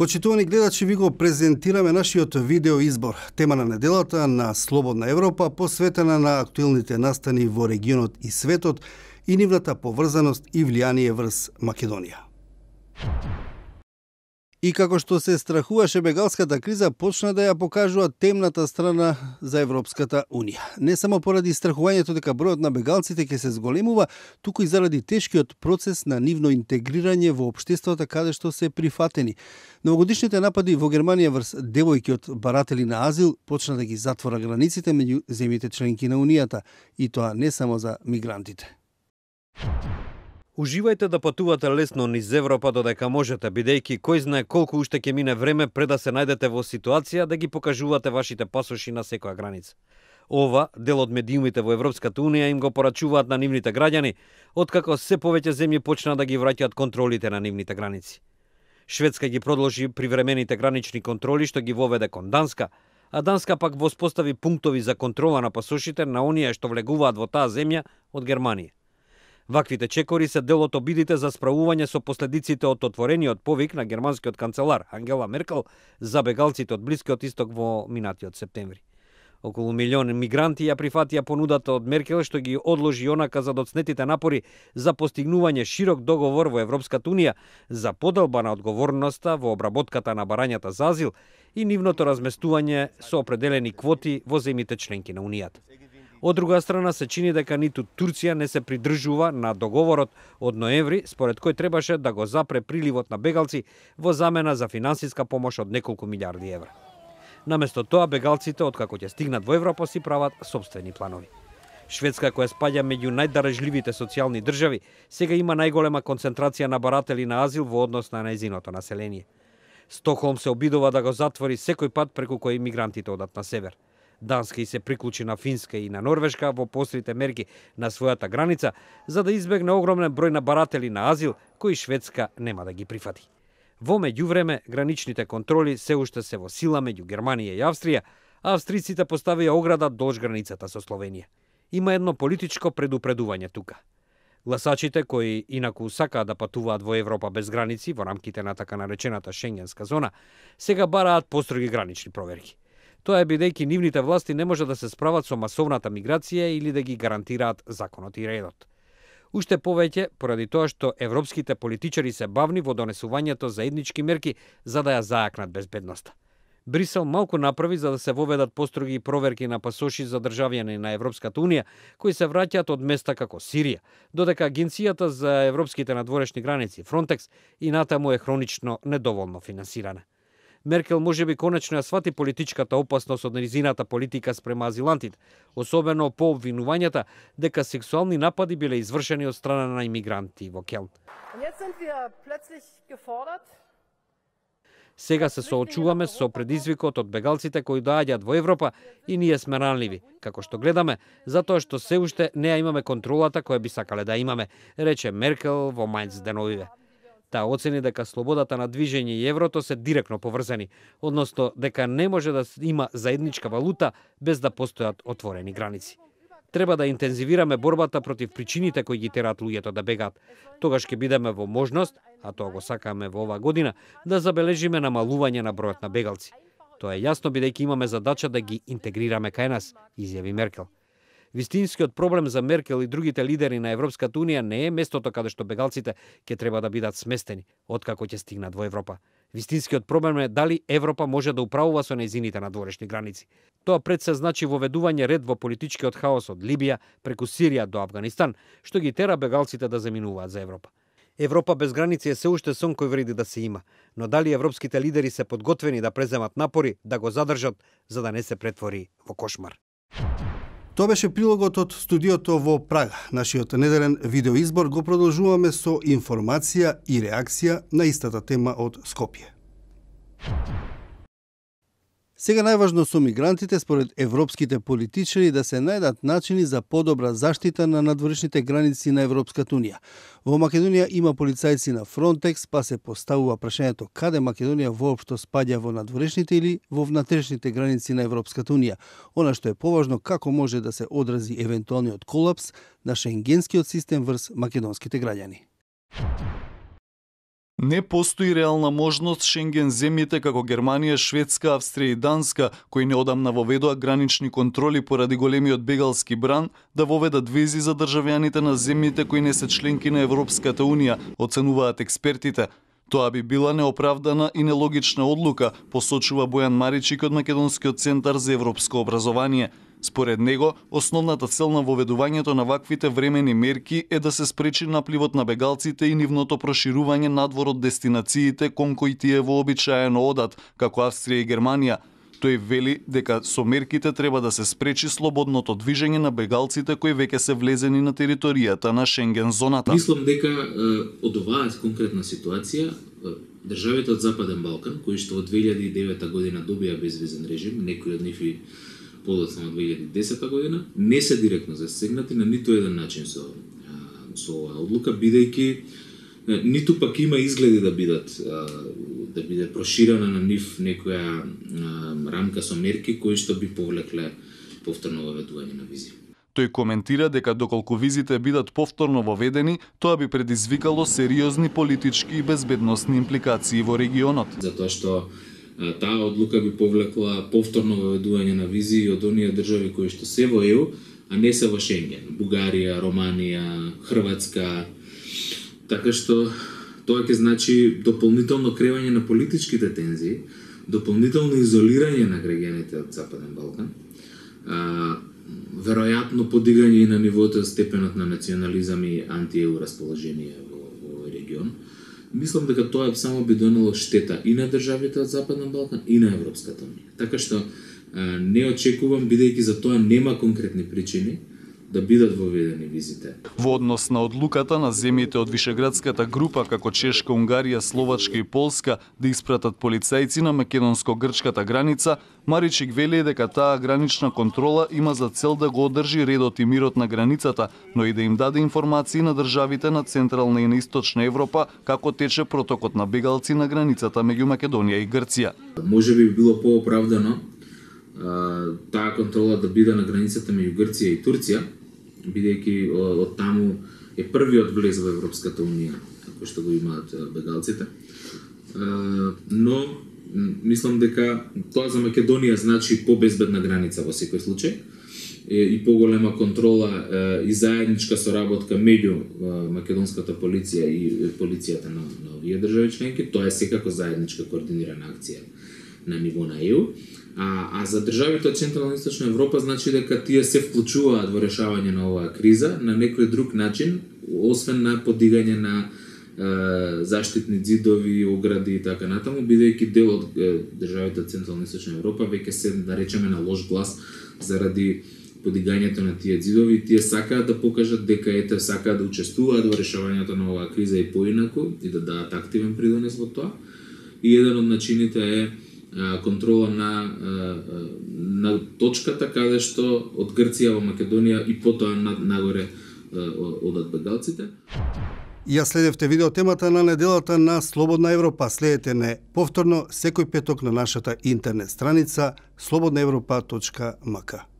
Почитувани гледачи, ви го презентираме нашиот видео избор. Тема на неделата на Слободна Европа, посветена на актуелните настани во регионот и светот и нивната поврзаност и влијание врз Македонија. И како што се страхуваше бегалската криза, почна да ја покажува темната страна за Европската Унија. Не само поради страхувањето дека бројот на бегалците ќе се зголемува, туку и заради тешкиот процес на нивно интегрирање во општеството каде што се прифатени. Новогодишните напади во Германија врз девојки од баратели на азил почна да ги затвора границите меѓу земјите членки на Унијата, и тоа не само за мигрантите. Уживајте да патувате лесно низ Европа додека можете, бидејќи кој знае колку уште ќе мине време пред да се најдете во ситуација да ги покажувате вашите пасоши на секоја граница. Ова, дел од медиумите во Европската Унија им го порачуваат на нивните граѓани, откако се повеќе земји почна да ги враќаат контролите на нивните граници. Шведска ги продолжи привремените гранични контроли што ги воведе кон Данска, а Данска пак воспостави пунктови за контрола на пасошите на оние што влегуваат во таа земја од Германија. Ваквите чекори се дел од обидите за справување со последиците од отворениот повик на германскиот канцелар Ангела Меркел за бегалците од Блискиот исток во минатиот септември. Околу милион мигранти ја прифатија понудата од Меркел што ги одложи онака за доцнетите напори за постигнување широк договор во Европската Унија за поделба на одговорноста во обработката на барањата за азил и нивното разместување со определени квоти во земјите членки на Унијата. Од друга страна се чини дека ниту Турција не се придржува на договорот од ноември, според кој требаше да го запре приливот на бегалци во замена за финансиска помош од неколку милиарди евра. Наместо тоа, бегалците, откако ќе стигнат во Европа, си прават сопствени планови. Шведска, која спаѓа меѓу најдарежливите социјални држави, сега има најголема концентрација на баратели на азил во однос на нејзиното население. Стокхолм се обидува да го затвори секој пат преку кој мигрантите одат на север. Данска и се приклучи на Финска и на Норвешка во пострите мерки на својата граница, за да избегне огромен број на баратели на азил, кои Шведска нема да ги прифати. Во меѓувреме, граничните контроли се уште се во сила меѓу Германија и Австрија, а австриците поставија ограда долж границата со Словенија. Има едно политичко предупредување тука. Гласачите кои инаку сакаат да патуваат во Европа без граници во рамките на така наречената Шенгенска зона, сега бараат построги гранични проверки. Тоа е бидејќи нивните власти не може да се справат со масовната миграција или да ги гарантираат законот и редот. Уште повеќе поради тоа што европските политичари се бавни во донесувањето заеднички мерки за да ја зајакнат безбедноста. Брисел малку направи за да се воведат построги проверки на пасоши за државјани на Европската Унија кои се враќаат од места како Сирија, додека Агенцијата за европските надворешни граници Фронтекс и натаму е хронично недоволно финансирана. Меркел можеби конечно ја свати политичката опасност од незината политика спрема азилантите, особено по обвинувањата дека сексуални напади биле извршени од страна на имигранти во Келн. Сега се соочуваме со предизвикот од бегалците кои доаѓаат во Европа и ние сме ранливи, како што гледаме, затоа што се уште не ја имаме контролата која би сакале да имаме, рече Меркел во Мајнц деновиве. Таа оцени дека слободата на движење и еврото се директно поврзани, односно дека не може да има заедничка валута без да постојат отворени граници. Треба да интензивираме борбата против причините кои ги тераат луѓето да бегаат. Тогаш ќе бидеме во можност, а тоа го сакаме во оваа година, да забележиме намалување на бројот на бегалци. Тоа е јасно бидејќи имаме задача да ги интегрираме кај нас, изјави Меркел. Вистинскиот проблем за Меркел и другите лидери на Европската Унија не е местото каде што бегалците ќе треба да бидат сместени, откако ќе стигнат во Европа. Вистинскиот проблем е дали Европа може да управува со нејзините надворешни граници. Тоа пред се значи воведување ред во политичкиот хаос од Либија преку Сирија до Авганистан, што ги тера бегалците да заминуваат за Европа. Европа без граници е се уште сон кој вреди да се има, но дали европските лидери се подготвени да преземат напори да го задржат за да не се претвори во кошмар. Тоа беше прилогот од студиото во Прага. Нашиот неделен видеоизбор го продолжуваме со информација и реакција на истата тема од Скопје. Сега најважно со мигрантите, според европските политичари, да се најдат начини за подобра заштита на надворешните граници на Европската Унија. Во Македонија има полицајци на Фронтекс, па се поставува прашањето каде Македонија воопшто спаѓа во надворешните или во внатрешните граници на Европската Унија. Она што е поважно, како може да се одрази евентуалниот колапс на шенгенскиот систем врз македонските граѓани. Не постои реална можност Шенген земјите како Германија, Шведска, Австрија и Данска, кои неодамна воведоа гранични контроли поради големиот бегалски бран, да воведат вези за државјаните на земјите кои не се членки на Европската унија, оценуваат експертите. Тоа би била неоправдана и нелогична одлука, посочува Бојан Маричик од Македонскиот центар за европско образование. Според него, основната цел на воведувањето на ваквите времени мерки е да се спречи напливот на бегалците и нивното проширување надвор од дестинациите кон кои тие вообичаено одат, како Австрија и Германија. Тој вели дека со мерките треба да се спречи слободното движење на бегалците кои веќе се влезени на територијата на Шенген зоната. Мислам дека од оваа конкретна ситуација државите од Западен Балкан, кои што од 2009 година добија безвизен режим, некои од нив и подоцна од 2010 година, не се директно засегнати на ниту еден начин со оваа одлука, бидејќи ниту пак има изгледи да биде проширена на нив некоја рамка со мерки кои што би повлекле повторно воведување на визи. Тој коментира дека доколку визите бидат повторно воведени, тоа би предизвикало сериозни политички и безбедносни импликации во регионот. Затоа што таа одлука би повлекла повторно воведување на визи од оние држави кои што се во ЕУ, а не се во Шенген. Бугарија, Романија, Хрватска. Така што тоа ќе значи дополнително кревање на политичките тензии, дополнително изолирање на граѓаните од Западен Балкан, веројатно подигање и на нивото степенот на национализам и анти-ЕУ расположение во овој регион. Мислам дека тоа само би донело штета и на државите од Западен Балкан и на Европската унија. Така што не очекувам, бидејќи за тоа нема конкретни причини, да бидат воведени визите. Во однос на одлуката на земјите од Вишеградската група, како Чешка, Унгарија, Словачка и Полска, да испратат полицајци на македонско-грчката граница, Маричик вели дека таа гранична контрола има за цел да го одржи редот и мирот на границата, но и да им даде информации на државите на Централна и на Источна Европа како тече протокот на бегалци на границата меѓу Македонија и Грција. Може би било пооправдано таа контрола да биде на границата меѓу Грција и Турција, бидејќи од таму е првиот влез во Европската унија, како што го имаат бегалците. Но мислам дека тоа за Македонија значи побезбедна граница во секој случај и поголема контрола и заедничка соработка меѓу македонската полиција и полицијата на овие држави членки. Тоа е секако заедничка координирана акција на ниво на ЕУ. А за државите од Централна и Источна Европа значи дека тие се вклучуваат во решавање на оваа криза на некој друг начин, освен на подигање на заштитни ѕидови, огради и така натаму, бидејќи дел од државите од Централна и Источна Европа веќе се, да речеме, на лош глас заради подигањето на тие ѕидови и тие сакаат да покажат дека ете сакаат да учествуваат во решавањето на оваа криза и поинаку и да дадат активен придонес во тоа. И еден од начините е контрола на точката каде што од Грција во Македонија и потоа нагоре одат бегалците. Ја следевте видео темата на неделата на Слободна Европа. Следете не повторно секој петок на нашата интернет страница slobodnaevropa.mk.